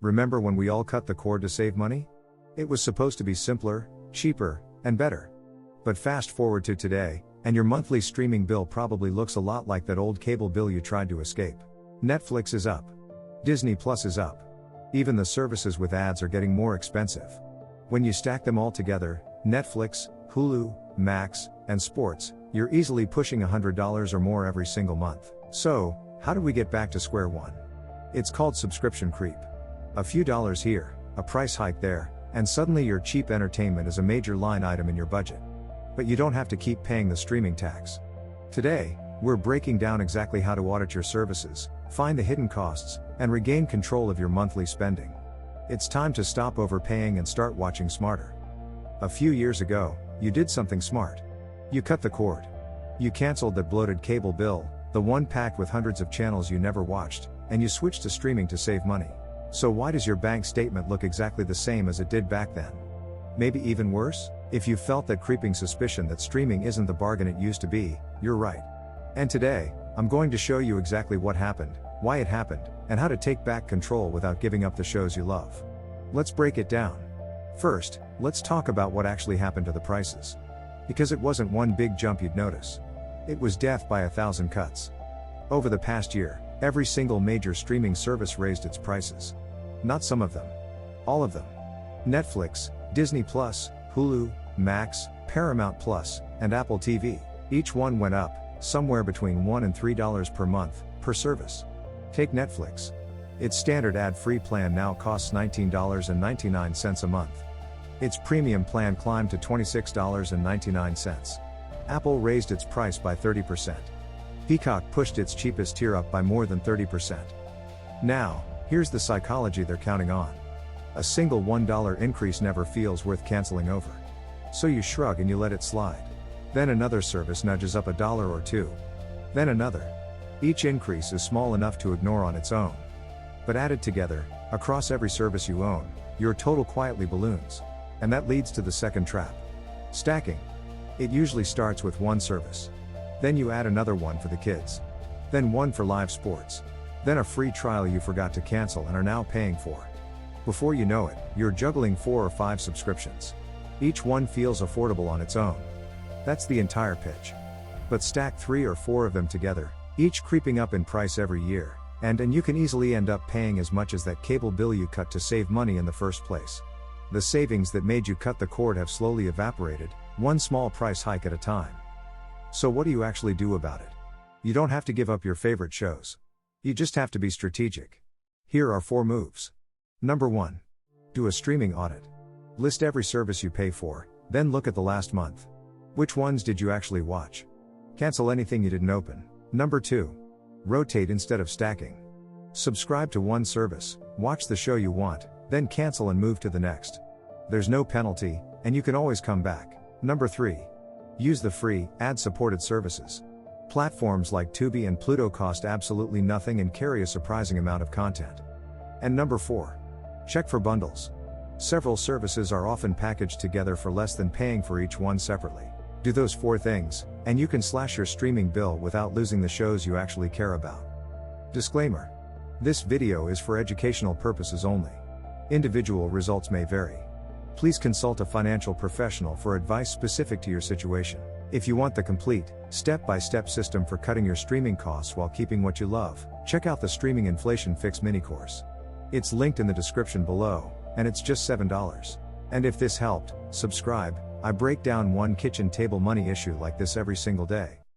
Remember when we all cut the cord to save money? It was supposed to be simpler, cheaper, and better. But fast forward to today, and your monthly streaming bill probably looks a lot like that old cable bill you tried to escape. Netflix is up. Disney Plus is up. Even the services with ads are getting more expensive. When you stack them all together, Netflix, Hulu, Max, and sports, you're easily pushing $100 or more every single month. So, how do we get back to square one? It's called subscription creep. A few dollars here, a price hike there, and suddenly your cheap entertainment is a major line item in your budget. But you don't have to keep paying the streaming tax. Today, we're breaking down exactly how to audit your services, find the hidden costs, and regain control of your monthly spending. It's time to stop overpaying and start watching smarter. A few years ago, you did something smart. You cut the cord. You canceled that bloated cable bill, the one packed with hundreds of channels you never watched, and you switched to streaming to save money. So why does your bank statement look exactly the same as it did back then? Maybe even worse? If you felt that creeping suspicion that streaming isn't the bargain it used to be, you're right. And today, I'm going to show you exactly what happened, why it happened, and how to take back control without giving up the shows you love. Let's break it down. First, let's talk about what actually happened to the prices. Because it wasn't one big jump you'd notice. It was death by 1,000 cuts. Over the past year, every single major streaming service raised its prices. Not some of them. All of them. Netflix, Disney Plus, Hulu, Max, Paramount Plus, and Apple TV. Each one went up, somewhere between $1 and $3 per month, per service. Take Netflix. Its standard ad-free plan now costs $19.99 a month. Its premium plan climbed to $26.99. Apple raised its price by 30%. Peacock pushed its cheapest tier up by more than 30%. Now, here's the psychology they're counting on. A single $1 increase never feels worth canceling over. So you shrug and you let it slide. Then another service nudges up $1 or $2. Then another. Each increase is small enough to ignore on its own. But added together, across every service you own, your total quietly balloons. And that leads to the second trap. Stacking. It usually starts with one service. Then you add another one for the kids. Then one for live sports. Then a free trial you forgot to cancel and are now paying for. Before you know it, you're juggling 4 or 5 subscriptions. Each one feels affordable on its own. That's the entire pitch. But stack 3 or 4 of them together, each creeping up in price every year, and you can easily end up paying as much as that cable bill you cut to save money in the first place. The savings that made you cut the cord have slowly evaporated, one small price hike at a time. So what do you actually do about it? You don't have to give up your favorite shows. You just have to be strategic. Here are 4 moves. Number 1. Do a streaming audit. List every service you pay for, then look at the last month. Which ones did you actually watch? Cancel anything you didn't open. Number 2. Rotate instead of stacking. Subscribe to one service, watch the show you want, then cancel and move to the next. There's no penalty, and you can always come back. Number 3. Use the free, ad-supported services. Platforms like Tubi and Pluto cost absolutely nothing and carry a surprising amount of content. And number 4. Check for bundles. Several services are often packaged together for less than paying for each one separately. Do those 4 things, and you can slash your streaming bill without losing the shows you actually care about. Disclaimer. This video is for educational purposes only. Individual results may vary. Please consult a financial professional for advice specific to your situation. If you want the complete, step-by-step system for cutting your streaming costs while keeping what you love, check out the Streaming Inflation Fix mini course. It's linked in the description below, and it's just $7. And if this helped, subscribe. I break down one kitchen table money issue like this every single day.